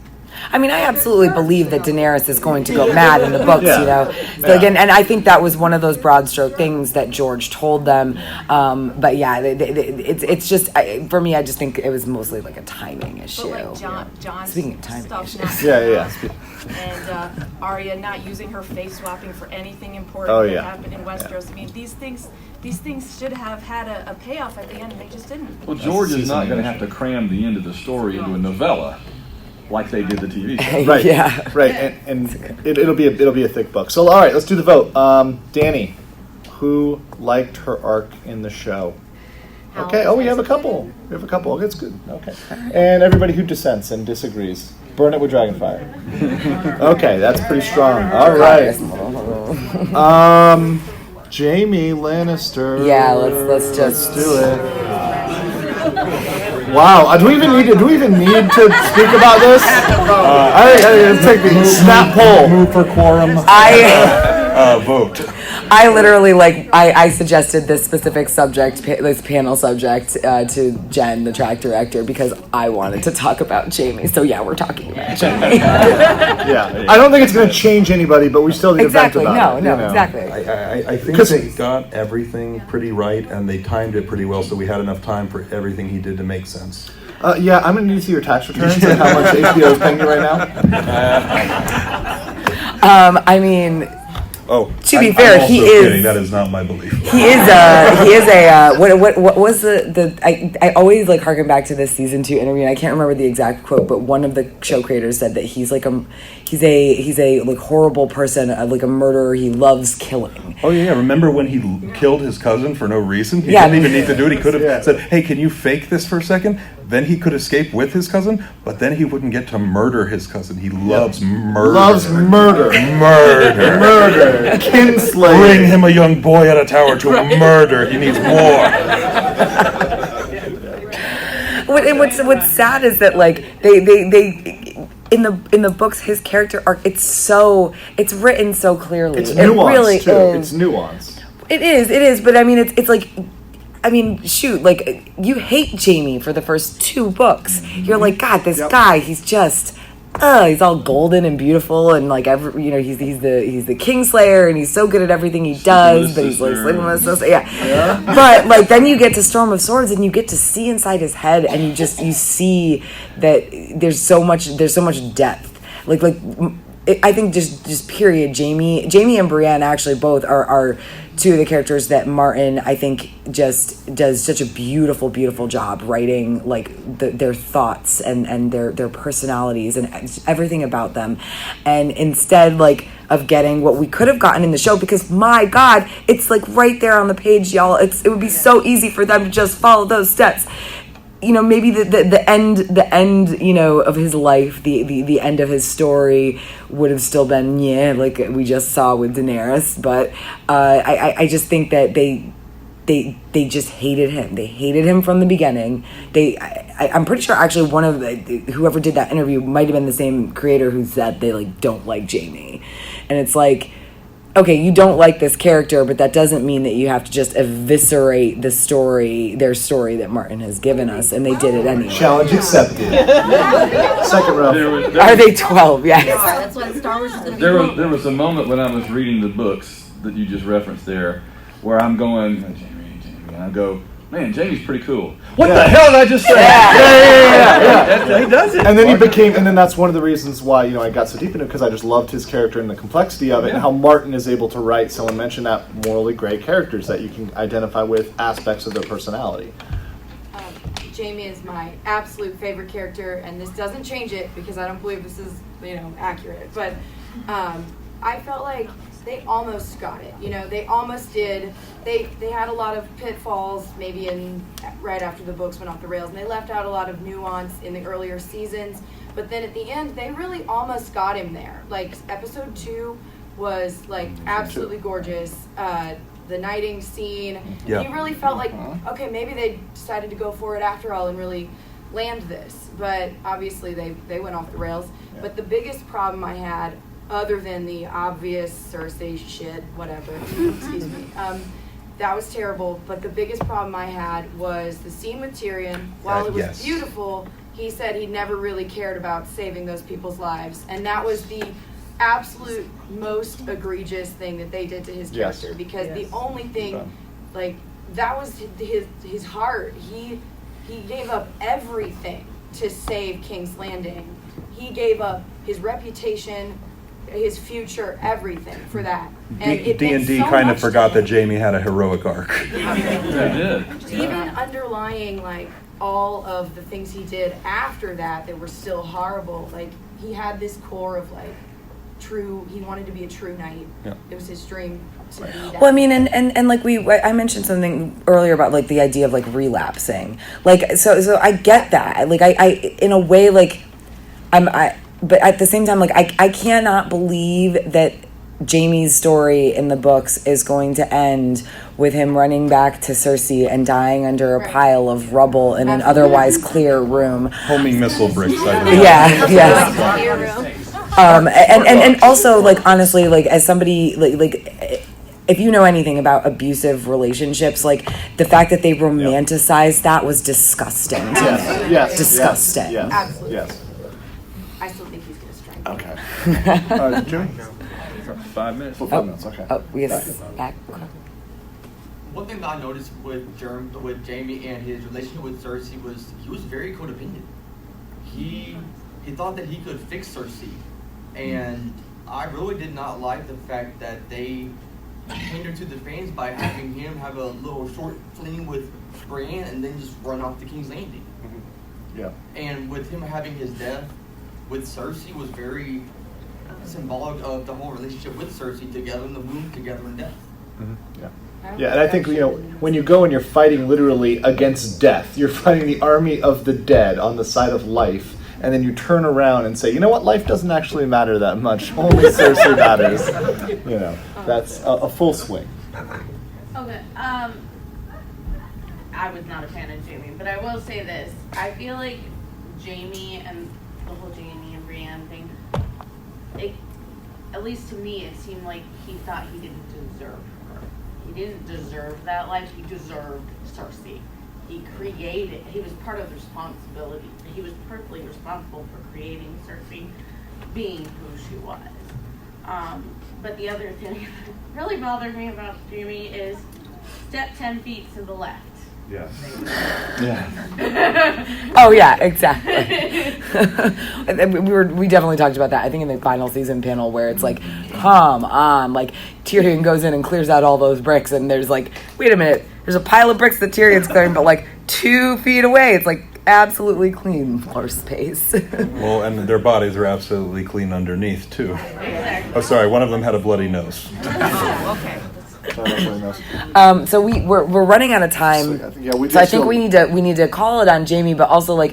I mean, I absolutely believe that Daenerys is going to go mad in the books, So again, and I think that was one of those broad stroke things that George told them. But yeah, it's just, for me, I just think it was mostly like a timing issue. But like John Speaking of timing issues. And Arya not using her face swapping for anything important that happened in Westeros. I mean, these things should have had a payoff at the end, and they just didn't. Well, George is not going to have to cram the end of the story into a novella like they did the TV show. Right, right, and it'll be a thick book. So all right, let's do the vote. Danny, who liked her arc in the show? Okay. Oh, we have a couple. That's good. Okay. And everybody who dissents and disagrees, burn it with Dragonfire. Okay, that's pretty strong. All right. Jaime Lannister. Yeah, let's just do it. Wow, do we even need to speak about this? I take the snap poll. Move for quorum. Vote. I literally I suggested this specific subject, this panel subject, to Jen, the track director, because I wanted to talk about Jaime. So yeah, we're talking about Jaime. Yeah, I don't think it's going to change anybody, but we still need to vent about it. Exactly. I think they got everything pretty right, and they timed it pretty well, so we had enough time for everything he did to make sense. Yeah, I'm going to need to see your tax returns and how much HBO is paying you right now. I mean. Oh, to be fair, I'm he also is. Kidding. That is not my belief. He is a. What was the? I always harken back to this season 2 interview, and I can't remember the exact quote, but one of the show creators said that he's a horrible person, like a murderer. He loves killing. Oh yeah, remember when he killed his cousin for no reason? He didn't even need to do it. He could have said, "Hey, can you fake this for a second?" Then he could escape with his cousin, but then he wouldn't get to murder his cousin. He loves murder. Loves murder. Murder. Kinslaying. Bring him a young boy at a tower to murder. He needs more. What's sad is that they in the books, his character arc, it's written so clearly. It's nuanced, really too. is. It's nuanced. It is, but I mean, it's like, I mean, shoot, you hate Jaime for the first 2 books. You're like, God, this guy, he's just, he's all golden and beautiful, and he's the Kingslayer, and he's so good at everything he does, but he's sleeping with his sister. Yeah. But then you get to Storm of Swords, and you get to see inside his head, and you see that there's so much depth. I think just period. Jaime and Brienne actually both are 2 of the characters that Martin, I think, just does such a beautiful job writing their thoughts and their personalities and everything about them. And instead of getting what we could have gotten in the show, because my God, it's right there on the page, y'all. It would be so easy for them to just follow those steps. Maybe the end, of his life, the end of his story would have still been, like we just saw with Daenerys. But I just think that they just hated him. They hated him from the beginning. I'm pretty sure actually one of whoever did that interview might have been the same creator who said they don't like Jaime. And it's okay, you don't like this character, but that doesn't mean that you have to just eviscerate their story that Martin has given us, and they did it anyway. Challenge accepted. Second round. Are they 12? Yes. That's why Star Wars is going to be There was a moment when I was reading the books that you just referenced there, where I'm going, Jaime, and I go, Man, Jamie's pretty cool. What the hell did I just say? Yeah. He does it. And then that's one of the reasons why I got so deep into it, because I just loved his character and the complexity of it, and how Martin is able to write. Someone mentioned that morally gray characters that you can identify with aspects of their personality. Jamie is my absolute favorite character, and this doesn't change it because I don't believe this is accurate. But I felt like they almost got it. They almost did. They had a lot of pitfalls maybe right after the books went off the rails, and they left out a lot of nuance in the earlier seasons. But then at the end, they really almost got him there. Like episode 2 was like absolutely gorgeous. The knighting scene. Yeah. You really felt like, okay, maybe they decided to go for it after all and really land this. But obviously they went off the rails. Yeah. But the biggest problem I had, other than the obvious Cersei shit, whatever, excuse me, that was terrible. But the biggest problem I had was the scene with Tyrion. While it was beautiful, he said he never really cared about saving those people's lives. And that was the absolute most egregious thing that they did to his character, because the only thing that was his heart. He gave up everything to save King's Landing. He gave up his reputation, his future, everything for that. And D&D kind of forgot that Jamie had a heroic arc. Even underlying all of the things he did after that were still horrible. He had this core of he wanted to be a true knight. Yeah. It was his dream to be that. Well, I mean, and I mentioned something earlier about the idea of relapsing. So I get that. I in a way but at the same time I cannot believe that Jamie's story in the books is going to end with him running back to Cersei and dying under a pile of rubble in an otherwise clear room. Homing missile bricks. And also honestly as somebody if you know anything about abusive relationships, the fact that they romanticized that was disgusting. Yes. Disgusting. Yes. Absolutely. Yes. I still think he's going to strike. Okay. Jimmy? 5 minutes. 5 minutes. Okay. Oh, yes. Back. One thing that I noticed with Jamie and his relationship with Cersei was he was very codependent. He thought that he could fix Cersei, and I really did not like the fact that they hindered to the fans by having him have a little short fling with Bran and then just run off to King's Landing. Mm-hmm. Yeah. And with him having his death with Cersei was very symbolic of the whole relationship with Cersei, together in the womb, together in death. Mm-hmm. Yeah, and I think when you go and you're fighting literally against death, you're fighting the army of the dead on the side of life, and then you turn around and say, you know what, life doesn't actually matter that much. Only Cersei matters. That's a full swing. Okay. I was not a fan of Jamie, but I will say this: I feel like Jamie and the whole Jamie and Brienne thing, at least to me, it seemed like he thought he didn't deserve her. He didn't deserve that life. He deserved Cersei. He was part of the responsibility. He was partly responsible for creating Cersei being who she was. But the other thing that really bothered me about Jamie is step 10 feet to the left. Yes. Yeah. Oh yeah, exactly. we definitely talked about that. I think in the final season panel where it's come on, Tyrion goes in and clears out all those bricks, and there's wait a minute, there's a pile of bricks that Tyrion's clearing, but 2 feet away, it's absolutely clean floor space. Well, and their bodies are absolutely clean underneath too. Oh, sorry, one of them had a bloody nose. Okay. So we're running out of time. So I think we need to call it on Jamie, but also I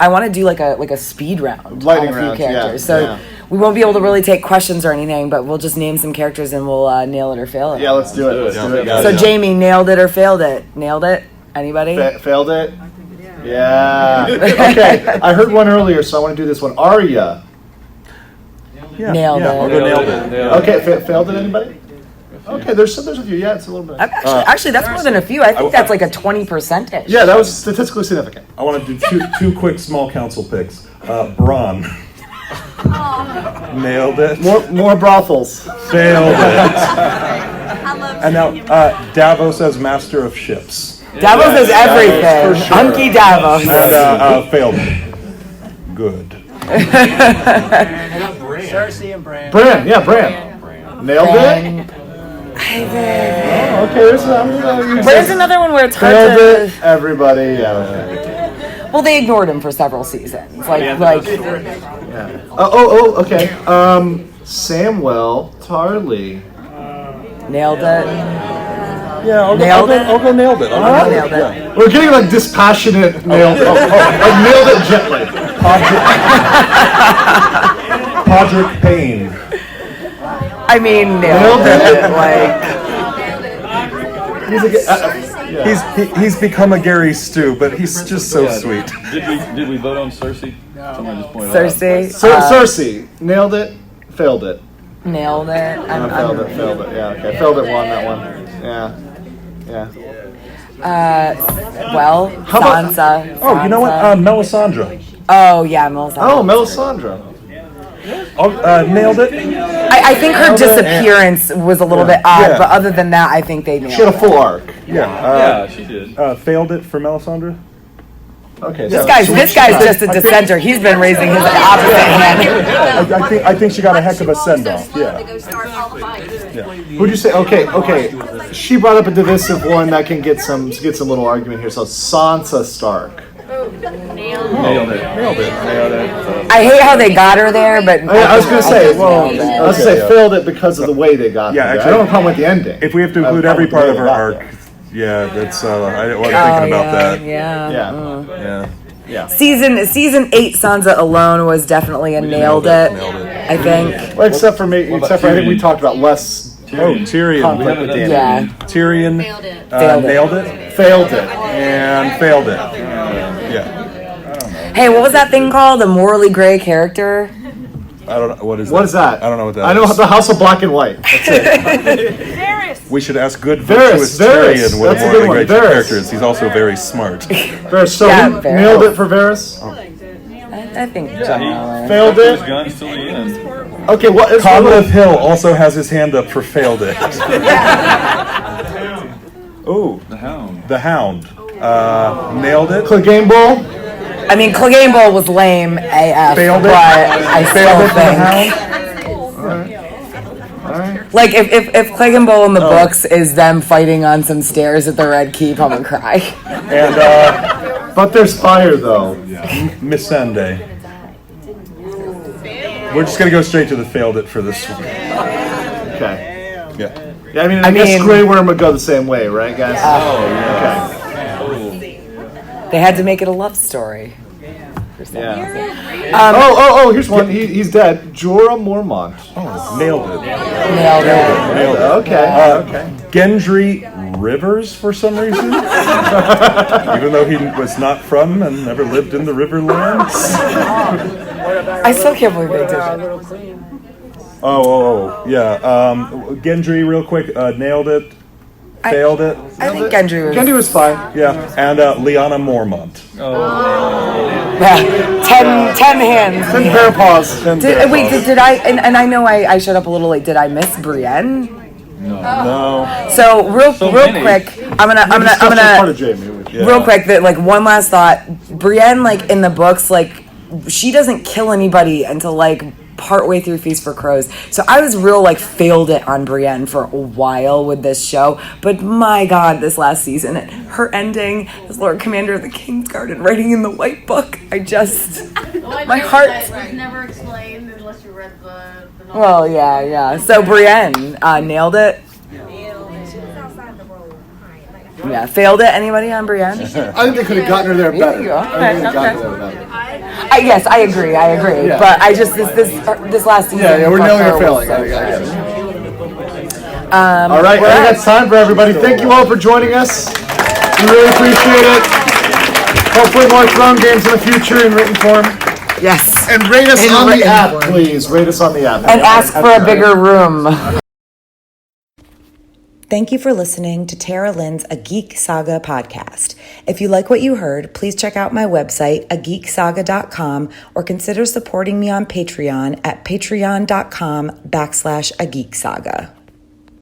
want to do a speed round lightning on a few round, characters. yeah, So yeah. we won't be able to really take questions or anything, but we'll just name some characters and we'll nail it or fail it. Yeah, let's do it. So Jamie, nailed it or failed it? Nailed it? Anybody? Failed it? Yeah. Okay. I heard one earlier, so I want to do this one. Arya. Nailed it. I'll go nailed it. Okay, failed it, anybody? Okay, there's a few. Yeah, it's a little bit. Actually, that's more than a few. I think that's a 20%. Yeah, that was statistically significant. I want to do two quick small council picks. Bronn. Nailed it. More brothels. Failed it. And now Davos as master of ships. Davos is everything. For sure. Hunky Davos. And failed. Good. Cersei and Bran. Bran, yeah, Bran. Nailed it. Oh, okay. There's another one where it's hard Nailed to. it, everybody. Yeah. Okay. Well, they ignored him for several seasons. Okay. Samuel Tarly. Nailed it. Yeah, I'll Nailed go it? I'll go nailed it. I'll go nailed it. Yeah. We're getting like dispassionate nailed. Like nailed it gently. Podrick Payne. I mean, nailed it. Like, He's become a Gary Stu, but he's just so sweet. Did we vote on Cersei? Somebody just pointed Cersei. Cersei. Nailed it. Failed it. Nailed it. Failed it. Yeah. Okay. Failed it. Won that one. Yeah. Well, Sansa. Oh, you know what? Melisandre. Oh, yeah, Melisandre. Oh, Melisandre. Nailed it. I think her disappearance was a little bit odd, but other than that, I think they nailed it. She had a full arc. Yeah, she did. Failed it for Melisandre. Okay. This guy's just a dissenter. He's been raising his opposite hand. I think she got a heck of a send off. Yeah. Who'd you say? Okay. She brought up a divisive one that can get some little argument here. So Sansa Stark. Nailed it. I hate how they got her there, but I was going to say, failed it because of the way they got her. Actually, I don't have a problem with the ending. If we have to include every part of her arc, that's I wasn't thinking about that. Yeah. Season 8 Sansa alone was definitely a nailed it. I think. Well, except for me, I think we talked about less. Tyrion. Conflict with Dany. Yeah. Tyrion Failed it. nailed it. Failed it. And failed it. Yeah. Hey, what was that thing called? A morally gray character? I don't know. What is that? I don't know what that is. I know the House of Black and White. That's it. We should ask good Varys. virtuous Tyrion what That's a a good morally one. great Varys. character is. He's also very smart. Varys. So Yeah, we Varys. nailed it for Varys. I think generally. Failed it. His guns till the end. Okay, what is Conleth Hill also has his hand up for failed it. Ooh, The Hound. the Hound. Nailed it. Clegane Bowl? I mean, Clegane Bowl was lame AF, Failed it. but I Failed it still for the think. Hound. Like, if Clegane Bowl in the books is them fighting on some stairs at the Red Keep, I'm gonna cry. And But there's fire, though. Miss Sunday. We're just gonna go straight to the failed it for this one. Okay. Yeah. Yeah, I guess Grey Worm would go the same way, right, guys? They had to make it a love story. Yeah. Here's one. He's dead. Jorah Mormont. Oh, nailed it. Nailed it. Okay. Gendry Rivers for some reason, even though he was not from and never lived in the Riverlands. I still can't believe they did it. Gendry, real quick, nailed it. Failed it. I think Gendry was fine. Yeah, and Lyanna Mormont. Yeah, 10 hands. 10 pair of paws. Did I? And I know I showed up a little late. Did I miss Brienne? No. So real quick, I'm gonna part of Jamie. real quick that like one last thought. Brienne, like in the books, like she doesn't kill anybody until like partway through Feast for Crows. So I was real like failed it on Brienne for a while with this show. But my God, this last season, her ending as Lord Commander of the Kingsguard and writing in the White Book, my heart. was never explained unless you read the novel. Well, yeah. So Brienne nailed it. Yeah, failed it. Anybody on Brienne? I think they could have gotten her there better. Yes, I agree. Yeah. But I just this last season. Yeah, we're nailing or failing. All right, I think that's time for everybody. Thank you all for joining us. We really appreciate it. Hopefully more Throne games in the future in written form. Yes. And rate us on the app, please. Rate us on the app. And ask for a bigger room. Thank you for listening to Tara Lynn's A Geek Saga podcast. If you like what you heard, please check out my website, ageeksaga.com, or consider supporting me on Patreon at patreon.com/ageeksaga.